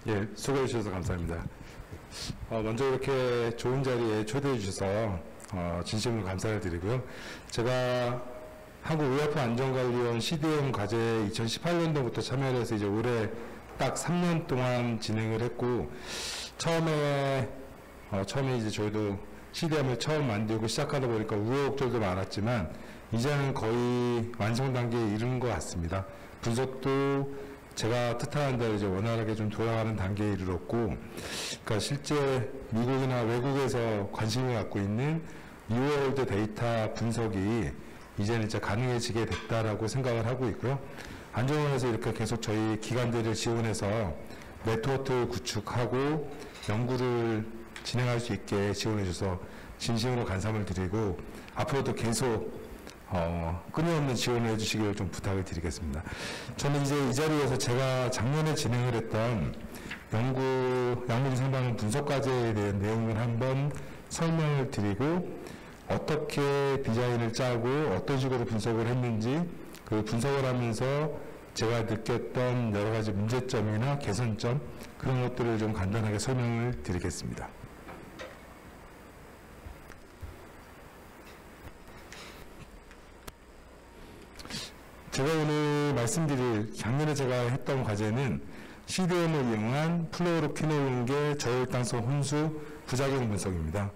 예, 수고해 주셔서 감사합니다. 먼저 이렇게 좋은 자리에 초대해 주셔서 진심으로 감사를 드리고요. 제가 한국의약품안전관리원 CDM 과제 2018년도부터 참여를 해서 이제 올해 딱 3년 동안 진행을 했고, 처음에 이제 저희도 CDM을 처음 만들고 시작하다 보니까 우여곡절도 많았지만 이제는 거의 완성 단계에 이른 것 같습니다. 분석도 제가 뜻하는 대로 이제 원활하게 좀 돌아가는 단계에 이르렀고, 그러니까 실제 미국이나 외국에서 관심을 갖고 있는 리얼월드 데이터 분석이 이제는 이제 가능해지게 됐다라고 생각을 하고 있고요. 안전원에서 이렇게 계속 저희 기관들을 지원해서 네트워크 구축하고 연구를 진행할 수 있게 지원해 주셔서 진심으로 감사를 드리고, 앞으로도 계속 끊임없는 지원을 해주시기를 좀 부탁을 드리겠습니다. 저는 이제 이 자리에서 제가 작년에 진행을 했던 약물 생방 분석 과제에 대한 내용을 한번 설명을 드리고, 어떻게 디자인을 짜고 어떤 식으로 분석을 했는지, 그 분석을 하면서 제가 느꼈던 여러 가지 문제점이나 개선점, 그런 것들을 좀 간단하게 설명을 드리겠습니다. 제가 오늘 말씀드릴 작년에 제가 했던 과제는 CDM을 이용한 플로로퀴놀린계 저혈당성 혼수 부작용 분석입니다.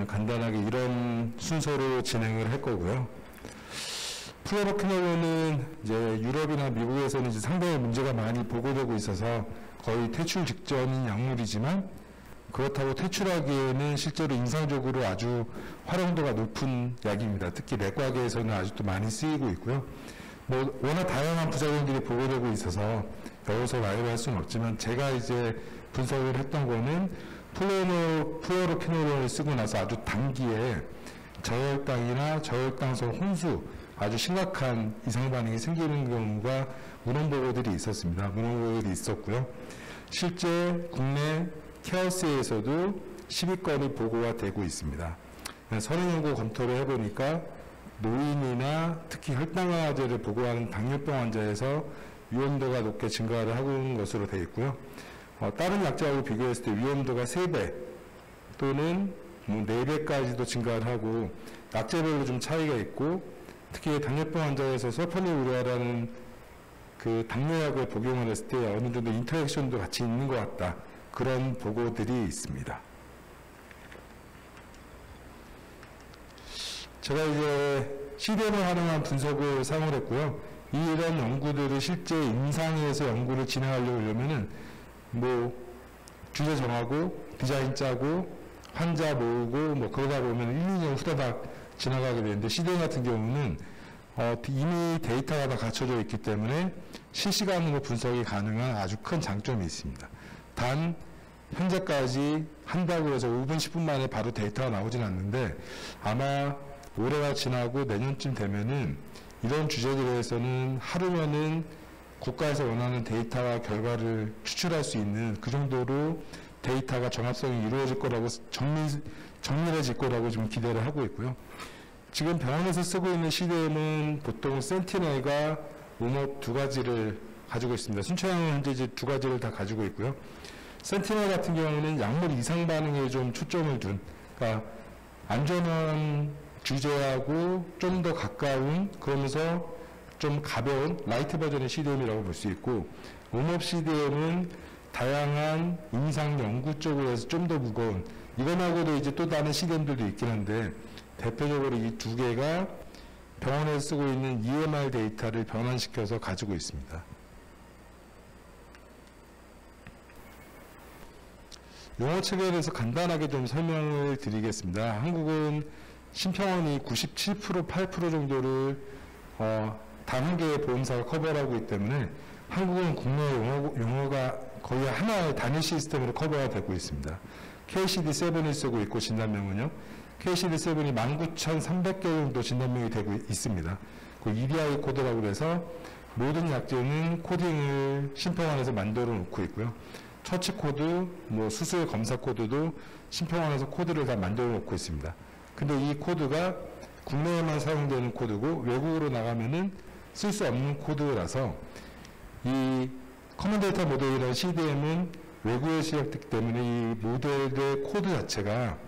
간단하게 이런 순서로 진행을 할 거고요. 플로로퀴놀린은 이제 유럽이나 미국에서는 이제 상당히 문제가 많이 보고되고 있어서 거의 퇴출 직전인 약물이지만, 그렇다고 퇴출하기에는 실제로 임상적으로 아주 활용도가 높은 약입니다. 특히 내과계에서는 아직도 많이 쓰이고 있고요. 워낙 다양한 부작용들이 보고되고 있어서 여기서 말을 할 수는 없지만, 제가 이제 분석을 했던 거는 플로로퀴놀린을 쓰고 나서 아주 단기에 저혈당이나 저혈당성 혼수, 아주 심각한 이상 반응이 생기는 경우가 문헌 보고들이 있었습니다. 문헌 보고들이 있었고요. 실제 국내 케어스에서도 10위권이 보고가 되고 있습니다. 선행 연구 검토를 해보니까 노인이나 특히 혈당화제를 보고하는 당뇨병 환자에서 위험도가 높게 증가를 하고 있는 것으로 되어 있고요. 다른 약제하고 비교했을 때 위험도가 3배 또는 4배까지도 증가를 하고, 약제별로 좀 차이가 있고, 특히 당뇨병 환자에서 설파니우레아라는 그 당뇨약을 복용을 했을 때 어느 정도 인터랙션도 같이 있는 것 같다, 그런 보고들이 있습니다. 제가 이제 CDM을 활용한 분석을 사용을 했고요. 이런 연구들을 실제 임상에서 연구를 진행하려면은 주제 정하고 디자인 짜고 환자 모으고 그러다 보면 1, 2년 후다닥 지나가게 되는데, CDM 같은 경우는 이미 데이터가 다 갖춰져 있기 때문에 실시간으로 분석이 가능한 아주 큰 장점이 있습니다. 단 현재까지 한다고 해서 5분, 10분 만에 바로 데이터가 나오진 않는데, 아마 올해가 지나고 내년쯤 되면은 이런 주제들에 대해서는 하루면은 국가에서 원하는 데이터와 결과를 추출할 수 있는 그 정도로 데이터가 정합성이 이루어질 거라고, 정밀해질 거라고 좀 기대를 하고 있고요. 지금 병원에서 쓰고 있는 CDM은 보통 센티넬과 오몹 2가지를 가지고 있습니다. 순차량은 현재 이제 2가지를 다 가지고 있고요. 센티넬 같은 경우는 약물 이상 반응에 좀 초점을 둔, 그러니까 안전한 주제하고 좀 더 가까운, 그러면서 좀 가벼운 라이트 버전의 CDM이라고 볼 수 있고, 오몹 CDM은 다양한 임상 연구 쪽으로 해서 좀 더 무거운, 이거하고도 이제 또 다른 CDM들도 있긴 한데, 대표적으로 이 2개가 병원에서 쓰고 있는 EMR 데이터를 변환시켜서 가지고 있습니다. 용어 체계에 대해서 간단하게 좀 설명을 드리겠습니다. 한국은 심평원이 97%, 8% 정도를 단 한 개의 보험사가 커버를 하고 있기 때문에 한국은 국내 용어가 거의 하나의 단일 시스템으로 커버가 되고 있습니다. KCD7을 쓰고 있고, 진단명은요. KCD7이 19,300개 정도 진단명이 되고 있습니다. 그 EDI 코드라고 해서 모든 약제는 코딩을 심평원에서 만들어 놓고 있고요. 처치 코드, 수술 검사 코드도 심평원에서 코드를 다 만들어 놓고 있습니다. 근데 이 코드가 국내에만 사용되는 코드고, 외국으로 나가면은 쓸 수 없는 코드라서 이 커먼 데이터 모델이라는 CDM은 외국에 시작됐기 때문에 이 모델의 코드 자체가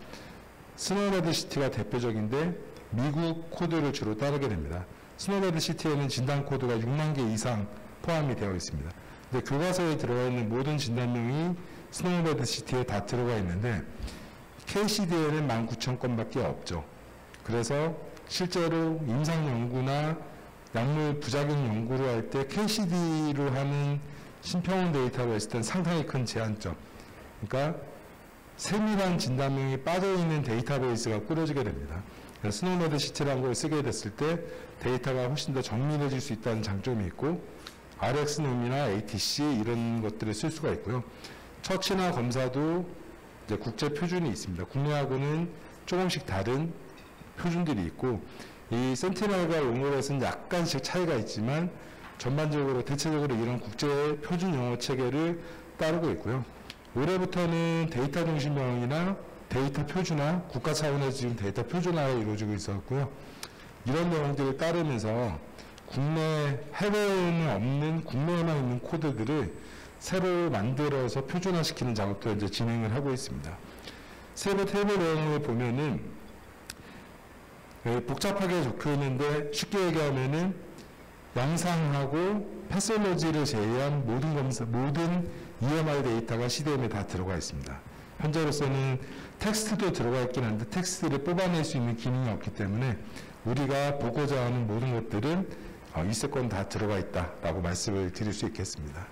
스노우베드 시티가 대표적인데 미국 코드를 주로 따르게 됩니다. 스노우베드 시티에는 진단 코드가 6만 개 이상 포함이 되어 있습니다. 근데 교과서에 들어가 있는 모든 진단명이 스노우베드 시티에 다 들어가 있는데 KCD에는 19,000건밖에 없죠. 그래서 실제로 임상 연구나 약물 부작용 연구를 할 때 KCD로 하는 신평원 데이터베이스 때는 상당히 큰 제한점. 그러니까 세밀한 진단명이 빠져있는 데이터베이스가 꾸려지게 됩니다. 스노우베드 시티라는 걸 쓰게 됐을 때 데이터가 훨씬 더 정밀해질 수 있다는 장점이 있고 Rx놈이나 ATC 이런 것들을 쓸 수가 있고요. 처치나 검사도 이제 국제 표준이 있습니다. 국내하고는 조금씩 다른 표준들이 있고 이 센티넬과 롱롤에서는 약간씩 차이가 있지만 전반적으로 대체적으로 이런 국제 표준 용어 체계를 따르고 있고요. 올해부터는 데이터 중심형이나 데이터 표준화, 국가 차원에서 지금 데이터 표준화가 이루어지고 있었고요. 이런 내용들을 따르면서 국내, 해외에는 없는 국내에만 있는 코드들을 새로 만들어서 표준화시키는 작업도 이제 진행을 하고 있습니다. 세부 테이블 내용을 보면은 복잡하게 적혀 있는데 쉽게 얘기하면은 영상하고 패솔로지를 제외한 모든 EMR 데이터가 CDM에 다 들어가 있습니다. 현재로서는 텍스트도 들어가 있긴 한데 텍스트를 뽑아낼 수 있는 기능이 없기 때문에 우리가 보고자 하는 모든 것들은 있을 건 다 들어가 있다라고 말씀을 드릴 수 있겠습니다.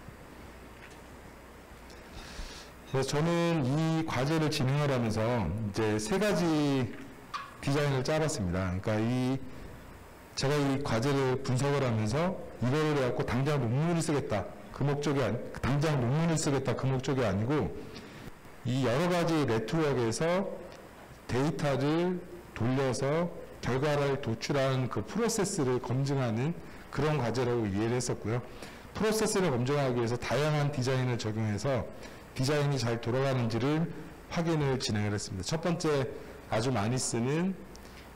그래서 저는 이 과제를 진행을 하면서 이제 3가지 디자인을 짜봤습니다. 그러니까 제가 이 과제를 분석을 하면서 이거를 해갖고 당장 논문을 쓰겠다. 당장 논문을 쓰겠다. 그 목적이 아니고 이 여러 가지 네트워크에서 데이터를 돌려서 결과를 도출하는 그 프로세스를 검증하는 그런 과제라고 이해를 했었고요. 프로세스를 검증하기 위해서 다양한 디자인을 적용해서 디자인이 잘 돌아가는지를 확인을 진행을 했습니다. 첫 번째 아주 많이 쓰는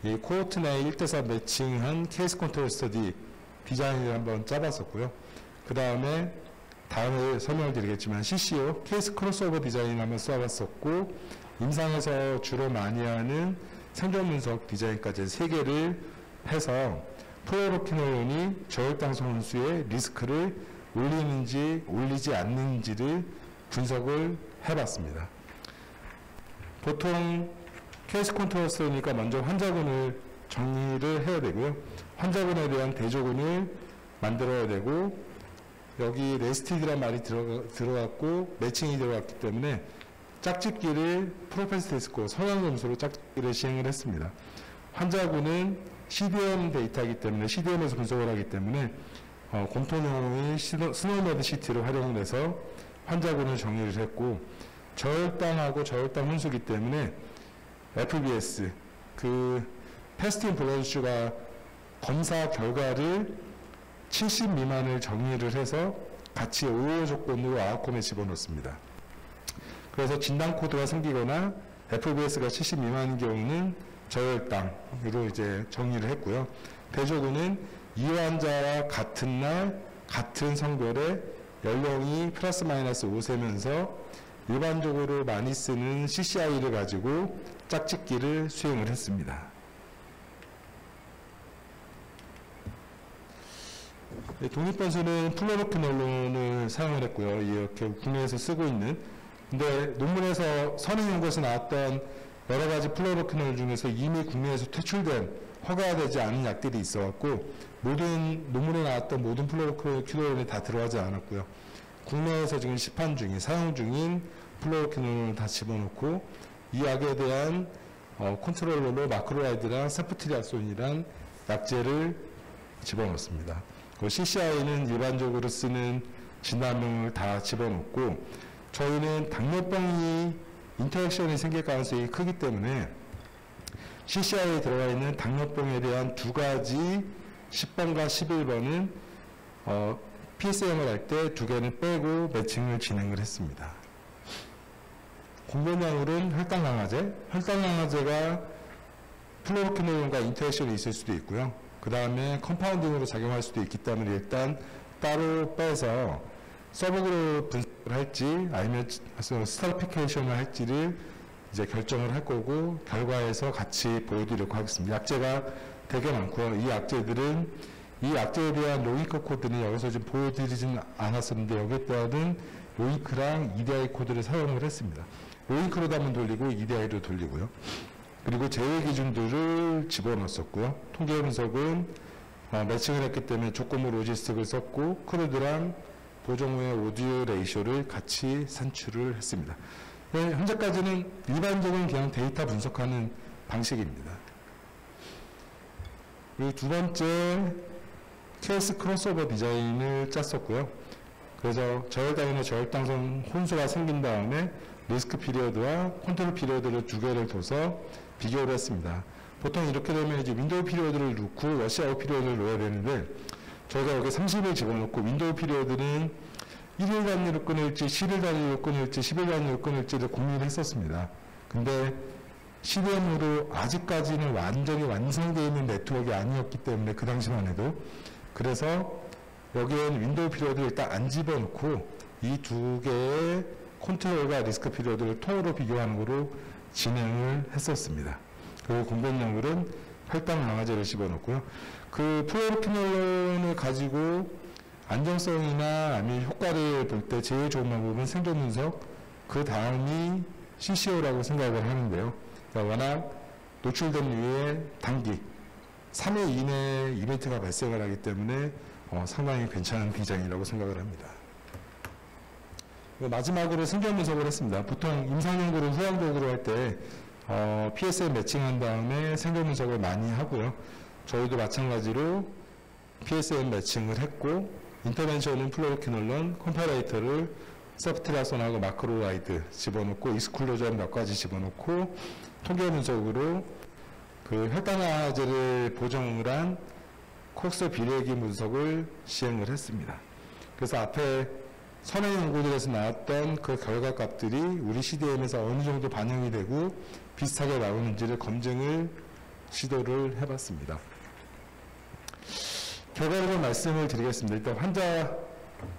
이 코호트 내 1대4 매칭한 케이스 컨트롤 스터디 디자인을 한번 짜봤었고요. 그 다음에 다음에 설명을 드리겠지만 CCO, 케이스 크로스오버 디자인 한번 써봤었고 임상에서 주로 많이 하는 생존 분석 디자인까지 3개를 해서 플로로키놀론이 저혈당 선수의 리스크를 올리는지 올리지 않는지를 분석을 해봤습니다. 보통 케이스 컨트롤 스터디니까 먼저 환자군을 정리를 해야 되고요. 환자군에 대한 대조군을 만들어야 되고 여기 네스티드란 말이 들어갔고 매칭이 들어갔기 때문에 짝짓기를 프로펜시티 테스트고 성향 점수로 짝짓기를 시행을 했습니다. 환자군은 CDM 데이터이기 때문에 CDM에서 분석을 하기 때문에 공통 용어인 스노우메드 시티를 활용해서 환자군을 정리를 했고 저혈당하고 저혈당 혼수기 때문에 FBS 그 패스팅 블러드슈가 검사 결과를 70 미만을 정리를 해서 같이 오호 조건으로 아웃컴에 집어넣습니다. 그래서 진단 코드가 생기거나 FBS가 70 미만인 경우는 저혈당으로 이제 정리를 했고요. 대조군은 이 환자와 같은 날 같은 성별의 연령이 플러스 마이너스 5세면서 일반적으로 많이 쓰는 CCI를 가지고 짝짓기를 수행을 했습니다. 독립변수는 플로로키놀론을 사용을 했고요. 이렇게 국내에서 쓰고 있는 근데 논문에서 선행 연구에서 나왔던 여러 가지 플로로키놀 중에서 이미 국내에서 퇴출된 허가되지 않은 약들이 있어갖고 모든 논문에 나왔던 모든 플로로키놀론이 다 들어가지 않았고요. 국내에서 지금 시판 중인 사용 중인 플로로키놀론을 다 집어넣고 이 약에 대한 컨트롤러로 마크로라이드랑 세프트리악손이란 약제를 집어넣습니다. CCI는 일반적으로 쓰는 진단명을 다 집어넣고 저희는 당뇨병이 인터랙션이 생길 가능성이 크기 때문에 CCI에 들어가 있는 당뇨병에 대한 2가지 10번과 11번은 PSM을 할 때 2개는 빼고 매칭을 진행을 했습니다. 공변약물은 혈당 강화제, 혈당 강화제가 플로로키놀론과 인터랙션이 있을 수도 있고요. 그 다음에 컴파운딩으로 작용할 수도 있기 때문에 일단 따로 빼서 서브그룹 분석을 할지 아니면 스트라티피케이션을 할지를 이제 결정을 할 거고, 결과에서 같이 보여드리려고 하겠습니다. 약재가 되게 많고요. 이 약재들은 이 약재에 대한 로이크 코드는 여기서 지금 보여드리진 않았었는데, 여기에 따른 로이크랑 EDI 코드를 사용을 했습니다. 로이크로도 한번 돌리고 EDI로 돌리고요. 그리고 제외 기준들을 집어넣었었고요. 통계 분석은 매칭을 했기 때문에 조건부 로지스틱을 썼고, 크루드랑 보정 후의 오디오 레이쇼를 같이 산출을 했습니다. 네, 현재까지는 일반적인 그냥 데이터 분석하는 방식입니다. 그리고 두 번째, 케이스 크로스오버 디자인을 짰었고요. 그래서 저혈당이나 저혈당성 혼수가 생긴 다음에 리스크 피리어드와 컨트롤 피리어드를 두 개를 둬서 비교를 했습니다. 보통 이렇게 되면 이제 윈도우 피리어드를 넣고 러시아워 피리어드를 넣어야 되는데, 저희가 여기 30일 집어넣고 윈도우 피리어드는 1일 단위로 끊을지 10일 단위로 끊을지 10일 단위로 끊을지를 고민을 했었습니다. 근데 CDM으로 아직까지는 완전히 완성되어 있는 네트워크가 아니었기 때문에, 그 당시만 해도, 그래서 여기에는 윈도우 피리어드를 일단 안 집어넣고 이 두 개의 컨트롤과 리스크 피리어드를 통으로 비교하는 거로 진행을 했었습니다. 그리고 공변력은 혈당 강화제를 집어넣고요. 그 플로로퀴놀론을 가지고 안정성이나 아니면 효과를 볼 때 제일 좋은 방법은 생존 분석, 그 다음이 CCO라고 생각을 하는데요. 그러니까 워낙 노출된 이후에 단기 3회 이내에 이벤트가 발생을 하기 때문에 상당히 괜찮은 비장이라고 생각을 합니다. 마지막으로 생존 분석을 했습니다. 보통 임상연구를 후황적으로 할 때 PSM 매칭한 다음에 생존 분석을 많이 하고요. 저희도 마찬가지로 PSM 매칭을 했고, 인터벤션은 플로로퀴놀론, 컴파레이터를 서브트라손하고 마크로라이드 집어넣고, 익스클루전 몇 가지 집어넣고, 통계 분석으로 그 혈당화제를 보정을 한 콕스 비례기 분석을 시행을 했습니다. 그래서 앞에 선행 연구들에서 나왔던 그 결과값들이 우리 CDM에서 어느 정도 반영이 되고 비슷하게 나오는지를 검증을 시도를 해봤습니다. 결과를 말씀을 드리겠습니다. 일단 환자,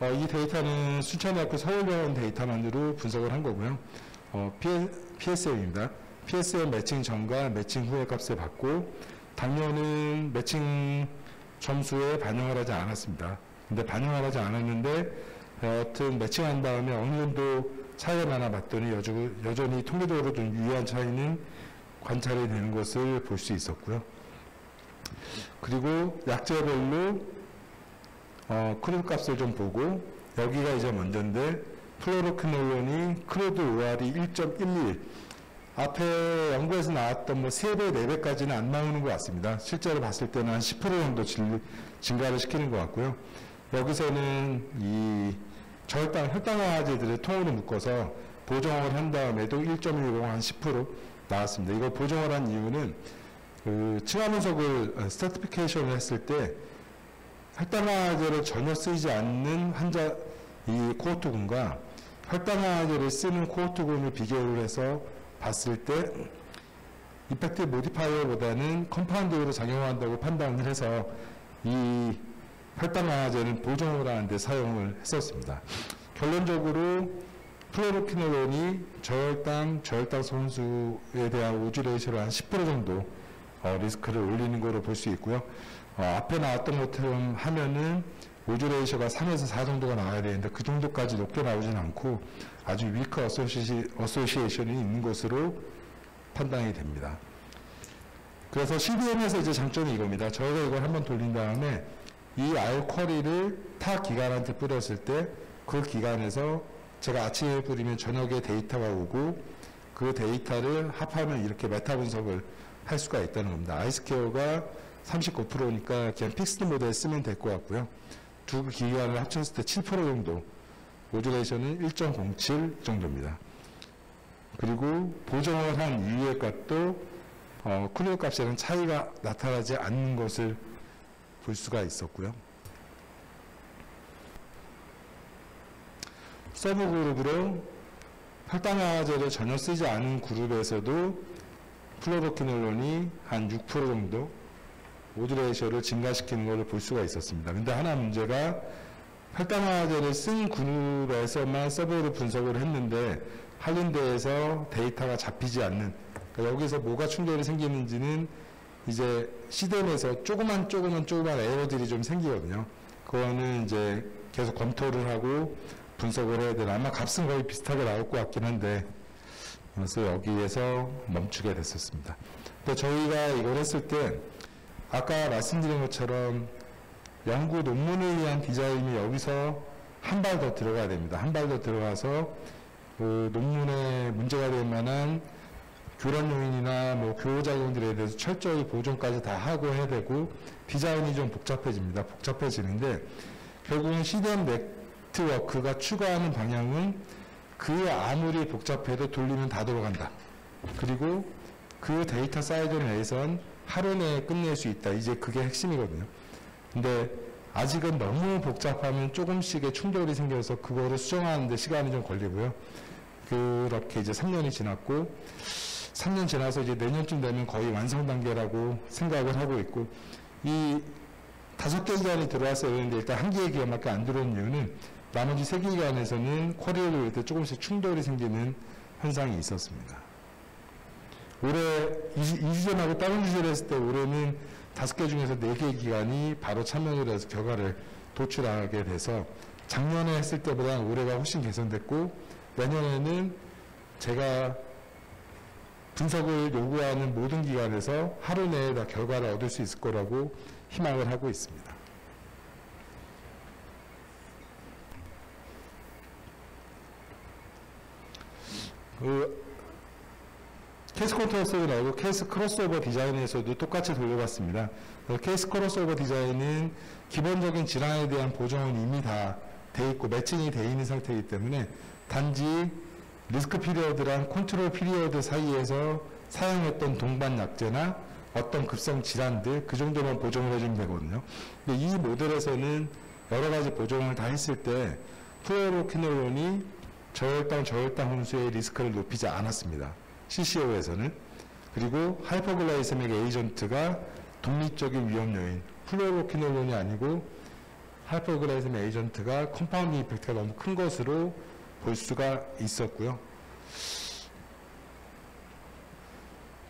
이 데이터는 순천대학교 서울병원 데이터만으로 분석을 한 거고요. PSM입니다. PSM 매칭 전과 매칭 후의 값을 받고, 당뇨는 매칭 점수에 반영을 하지 않았습니다. 근데 반영을 하지 않았는데, 여하튼 매칭한 다음에 어느 정도 차이가 나나 봤더니 여전히 통계적으로 좀 유의한 차이는 관찰이 되는 것을 볼 수 있었고요. 그리고 약제별로 크루드 값을 좀 보고, 여기가 이제 먼저인데 플로로퀴놀론이 크루드 OR이 1.11, 앞에 연구에서 나왔던 3배, 4배까지는 안 나오는 것 같습니다. 실제로 봤을 때는 한 10% 정도 증가를 시키는 것 같고요. 여기서는 이 혈당화제들을 통으로 묶어서 보정을 한 다음에도 1.10, 한 10% 나왔습니다. 이거 보정을 한 이유는 그 층화 분석을 스트래티피케이션을 했을 때 혈당화제를 전혀 쓰이지 않는 환자 이 코호트군과 혈당화제를 쓰는 코호트군을 비교를 해서 봤을 때 이펙트 모디파이어보다는 컴파운드로 작용한다고 판단을 해서 이 혈당화제는 보정을 하는데 사용을 했었습니다. 결론적으로 플로로퀴놀론이 저혈당 손수에 대한 오즈 레이쇼를 한 10% 정도 리스크를 올리는 거로 볼 수 있고요. 앞에 나왔던 것처럼 하면은 오즈 레이쇼가 3에서 4 정도가 나와야 되는데 그 정도까지 높게 나오진 않고 아주 위크 어소시에이션이 있는 것으로 판단이 됩니다. 그래서 CDM에서 이제 장점이 이겁니다. 저희가 이걸 한번 돌린 다음에 이 R 쿼리를 타 기관한테 뿌렸을 때 그 기관에서 제가 아침에 뿌리면 저녁에 데이터가 오고 그 데이터를 합하면 이렇게 메타 분석을 할 수가 있다는 겁니다. 아이스케어가 39%니까 그냥 픽스드 모델 쓰면 될 것 같고요. 두 기관을 합쳤을 때 7% 정도, 모듈레이션은 1.07 정도입니다. 그리고 보정을 한 이후의 값도 크루드 값에는 차이가 나타나지 않는 것을 볼 수가 있었고요. 서브 그룹으로 혈당화제를 전혀 쓰지 않은 그룹에서도 플로로퀴놀론이 한 6% 정도 모듈레이션을 증가시키는 것을 볼 수가 있었습니다. 근데 하나 문제가 혈당화제를 쓴 그룹에서만 서버로 분석을 했는데 한림대에서 데이터가 잡히지 않는, 그러니까 여기서 뭐가 충돌이 생기는지는 이제 CDM에서 조그만 에러들이 좀 생기거든요. 그거는 이제 계속 검토를 하고 분석을 해야 되나. 아마 값은 거의 비슷하게 나올 것 같긴 한데, 그래서 여기에서 멈추게 됐었습니다. 근데 저희가 이걸 했을 때 아까 말씀드린 것처럼 연구 논문을 위한 디자인이 여기서 한 발 더 들어가야 됩니다. 한 발 더 들어가서 그 논문에 문제가 될 만한 교란 요인이나 뭐 교호작용들에 대해서 철저히 보존까지 다 하고 해야 되고, 디자인이 좀 복잡해지는데 결국은 CDM 네트워크가 추구하는 방향은 그 아무리 복잡해도 돌리면 다 돌아간다. 그리고 그 데이터 사이즈 내에선 하루 내에 끝낼 수 있다. 이제 그게 핵심이거든요. 근데 아직은 너무 복잡하면 조금씩의 충돌이 생겨서 그거를 수정하는데 시간이 좀 걸리고요. 그렇게 이제 3년이 지났고, 3년 지나서 이제 내년쯤 되면 거의 완성 단계라고 생각을 하고 있고, 이 5개 기관이 들어왔어야 되는데 일단 1개의 기관밖에 안 들어온 이유는 나머지 3개 기관에서는 쿼리를 올 때 조금씩 충돌이 생기는 현상이 있었습니다. 올해 2주 전하고 다른 주제를 했을 때 올해는 5개 중에서 4개의 기관이 바로 참여를 해서 결과를 도출하게 돼서 작년에 했을 때보다 올해가 훨씬 개선됐고, 내년에는 제가 분석을 요구하는 모든 기관에서 하루 내에 다 결과를 얻을 수 있을 거라고 희망을 하고 있습니다. 케이스 컨트롤 속에 나오고 케이스 크로스오버 디자인에서도 똑같이 돌려봤습니다. 케이스 크로스오버 디자인은 기본적인 질환에 대한 보정은 이미 다 돼 있고 매칭이 돼 있는 상태이기 때문에 단지 리스크 피리어드랑 컨트롤 피리어드 사이에서 사용했던 동반 약제나 어떤 급성 질환들 그 정도만 보정을 해주면 되거든요. 근데 이 모델에서는 여러 가지 보정을 다 했을 때 플로로퀴놀론이 저혈당 혼수의 리스크를 높이지 않았습니다. CCO에서는. 그리고 하이퍼글라이세믹 에이전트가 독립적인 위험 요인, 플로로퀴놀론이 아니고 하이퍼글라이세믹 에이전트가 컴파운딩 이펙트가 너무 큰 것으로 볼 수가 있었고요.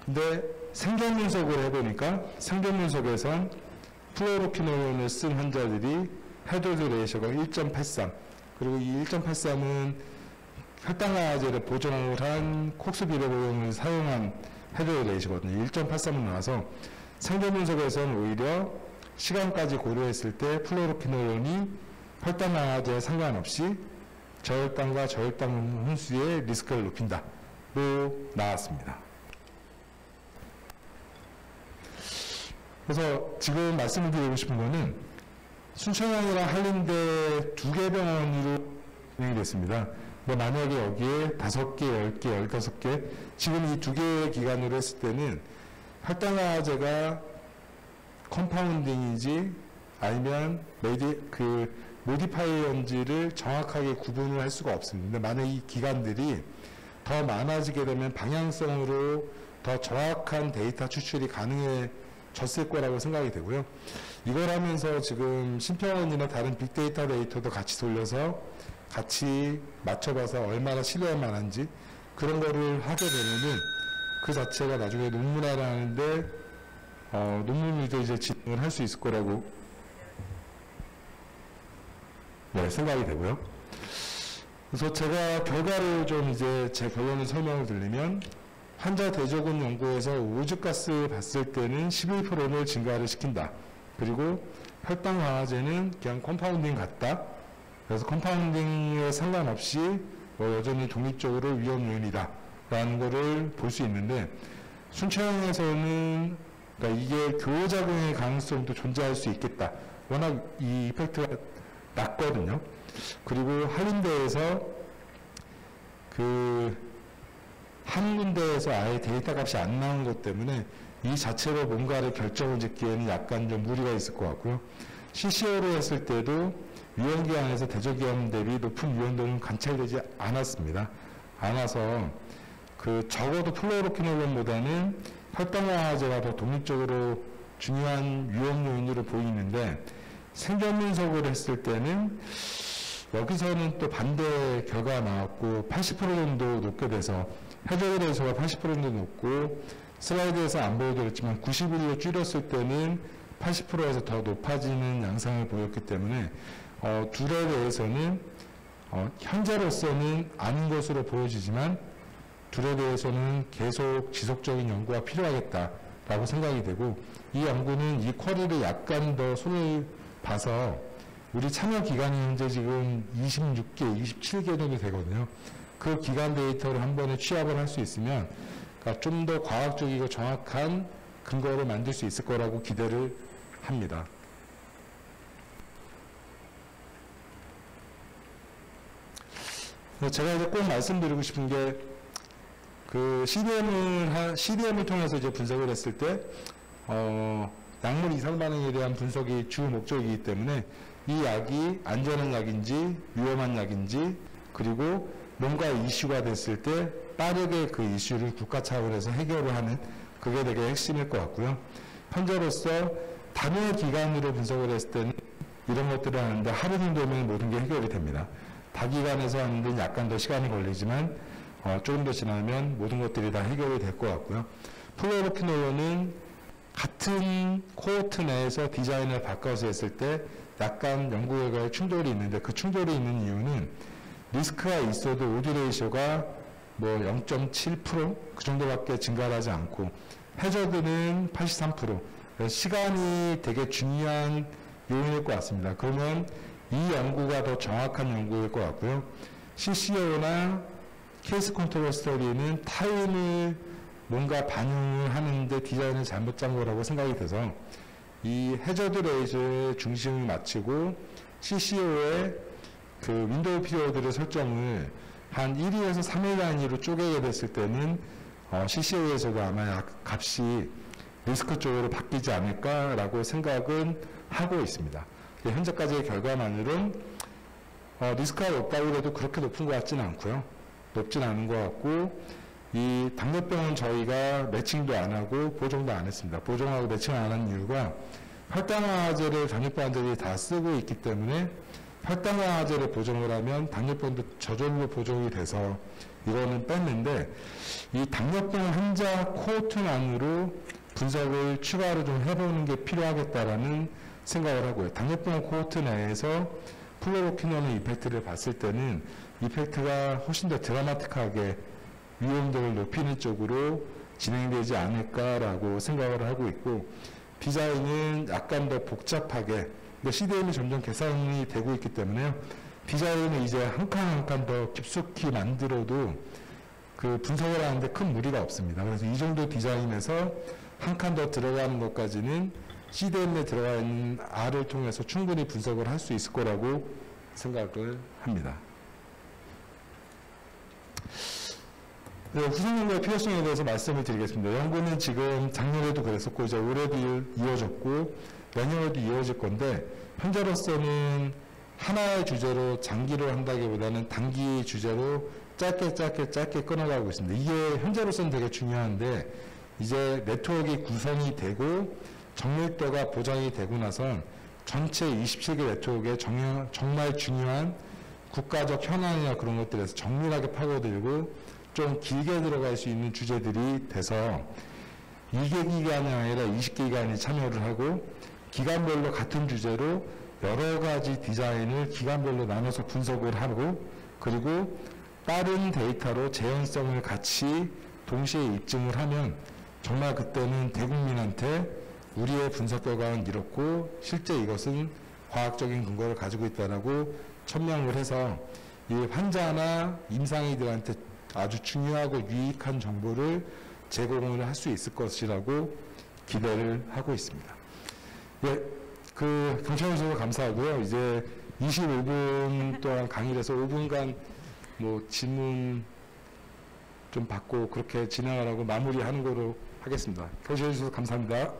근데 생존 분석을 해보니까 생존 분석에선 플로로퀴놀론을 쓴 환자들이 헤드드 레이셔가 1.83, 그리고 이 1.83은 혈당화제를 보정을 한 콕스비레보용을 사용한 헤드드 레이셔거든요. 1.83은 나와서 생존 분석에서는 오히려 시간까지 고려했을 때 플로로퀴놀론이 혈당화제에 상관없이 저혈당과 저혈당 혼수의 리스크를 높인다로 나왔습니다. 그래서 지금 말씀을 드리고 싶은 거는 순천향이랑 한림대 2개 병원으로 진행이 됐습니다. 만약에 여기에 5개, 10개, 15개, 지금 이 2개의 기관으로 했을 때는 혈당화제가 컴파운딩인지 아니면 모디파이어인지를 정확하게 구분을 할 수가 없습니다. 만약 이 기관들이 더 많아지게 되면 방향성으로 더 정확한 데이터 추출이 가능해졌을 거라고 생각이 되고요. 이걸 하면서 지금 심평원이나 다른 빅데이터 데이터도 같이 돌려서 같이 맞춰봐서 얼마나 신뢰할 만한지 그런 거를 하게 되면은 그 자체가 나중에 논문화를 하는데 논문도 이제 진행을 할 수 있을 거라고 생각이 되고요. 그래서 제가 결과를 좀 이제 제 결론을 설명을 드리면 환자 대조군 연구에서 오죽가스 봤을 때는 11%를 증가를 시킨다. 그리고 혈당 강화제는 그냥 컴파운딩 같다. 그래서 컴파운딩에 상관없이 여전히 독립적으로 위험 요인이다 라는 거를 볼 수 있는데, 순체형에서는 그러니까 이게 교호작용의 가능성도 존재할 수 있겠다. 워낙 이 이펙트가 낮거든요. 그리고 한림대에서 한 군데에서 아예 데이터 값이 안 나온 것 때문에 이 자체로 뭔가를 결정을 짓기에는 약간 좀 무리가 있을 것 같고요. CCO로 했을 때도 위험기관에서 대조기관 대비 높은 위험도는 관찰되지 않았습니다. 않아서 적어도 플로로퀴놀론보다는 혈당화제가 더 독립적으로 중요한 위험 요인으로 보이는데, 생존 분석을 했을 때는 여기서는 또 반대 결과가 나왔고 80% 정도 높게 돼서 해저드 레이소가 80% 정도 높고 슬라이드에서 안 보여드렸지만 90일로 줄였을 때는 80%에서 더 높아지는 양상을 보였기 때문에 둘에 대해서는 현재로서는 아닌 것으로 보여지지만 둘에 대해서는 계속 지속적인 연구가 필요하겠다라고 생각이 되고 이 연구는 이 쿼리를 약간 더 손을 봐서 우리 참여 기간이 현재 지금 26개, 27개 정도 되거든요. 그 기간 데이터를 한 번에 취합을 할 수 있으면 그러니까 좀 더 과학적이고 정확한 근거를 만들 수 있을 거라고 기대를 합니다. 제가 이제 꼭 말씀드리고 싶은 게 그 CDM을 통해서 이제 분석을 했을 때 약물 이상 반응에 대한 분석이 주 목적이기 때문에 이 약이 안전한 약인지 위험한 약인지 그리고 뭔가 이슈가 됐을 때 빠르게 그 이슈를 국가 차원에서 해결을 하는 그게 되게 핵심일 것 같고요. 현재로서 단일 기간으로 분석을 했을 때는 이런 것들을 하는데 하루 정도면 모든 게 해결이 됩니다. 다기간에서 하는 데는 약간 더 시간이 걸리지만 조금 더 지나면 모든 것들이 다 해결이 될 것 같고요. 플로로키놀은 같은 코호트 내에서 디자인을 바꿔서 했을 때 약간 연구 결과에 충돌이 있는데 그 충돌이 있는 이유는 리스크가 있어도 오드 레이쇼가 뭐 0.7% 그 정도밖에 증가하지 않고 해저드는 83%. 시간이 되게 중요한 요인일 것 같습니다. 그러면 이 연구가 더 정확한 연구일 것 같고요. CCO나 케이스 컨트롤 스터디는 타임을 뭔가 반영을 하는데 디자인을 잘못 짠 거라고 생각이 돼서 이 해저드 레이저의 중심을 맞추고 CCO의 그 윈도우 피리어드를 설정을 한 1일에서 3일 단위로 쪼개게 됐을 때는 CCO에서도 아마 값이 리스크 쪽으로 바뀌지 않을까라고 생각은 하고 있습니다. 현재까지의 결과만으로는 리스크가 높다고 해도 그렇게 높은 것 같지는 않고요. 높진 않은 것 같고 이 당뇨병은 저희가 매칭도 안 하고 보정도 안 했습니다. 보정하고 매칭 안 한 이유가 혈당화제를 당뇨병 환자들이 다 쓰고 있기 때문에 혈당화제를 보정을 하면 당뇨병도 저절로 보정이 돼서 이거는 뺐는데 이 당뇨병 환자 코호트만으로 분석을 추가로 좀 해보는 게 필요하겠다라는 생각을 하고요. 당뇨병 코호트 내에서 플로로퀴놀의 이펙트를 봤을 때는 이펙트가 훨씬 더 드라마틱하게 위험도를 높이는 쪽으로 진행되지 않을까라고 생각을 하고 있고 디자인은 약간 더 복잡하게 CDM이 점점 개선이 되고 있기 때문에 디자인을 이제 한 칸 한 칸 더 깊숙이 만들어도 그 분석을 하는데 큰 무리가 없습니다. 그래서 이 정도 디자인에서 한 칸 더 들어가는 것까지는 CDM에 들어가 있는 R을 통해서 충분히 분석을 할 수 있을 거라고 생각을 합니다. 네, 후속 연구의 필요성에 대해서 말씀을 드리겠습니다. 연구는 지금 작년에도 그랬었고 이제 올해도 이어졌고 내년에도 이어질 건데 현재로서는 하나의 주제로 장기로 한다기보다는 단기 주제로 짧게 끊어가고 있습니다. 이게 현재로서는 되게 중요한데 이제 네트워크가 구성이 되고 정밀도가 보장이 되고 나선 전체 27개 네트워크에 정말 중요한 국가적 현안이나 그런 것들에서 정밀하게 파고들고 좀 길게 들어갈 수 있는 주제들이 돼서 2개 기관이 아니라 20개 기관이 참여를 하고 기관별로 같은 주제로 여러 가지 디자인을 기관별로 나눠서 분석을 하고 그리고 빠른 데이터로 재현성을 같이 동시에 입증을 하면 정말 그때는 대국민한테 우리의 분석 결과는 이렇고 실제 이것은 과학적인 근거를 가지고 있다라고 천명을 해서 이 환자나 임상의들한테 아주 중요하고 유익한 정보를 제공을 할 수 있을 것이라고 기대를 하고 있습니다. 예, 그 경청해 주셔서 감사하고요. 이제 25분 동안 강의를 해서 5분간 뭐 질문 좀 받고 그렇게 진행하라고 마무리하는 거로 하겠습니다. 경청해 주셔서 감사합니다.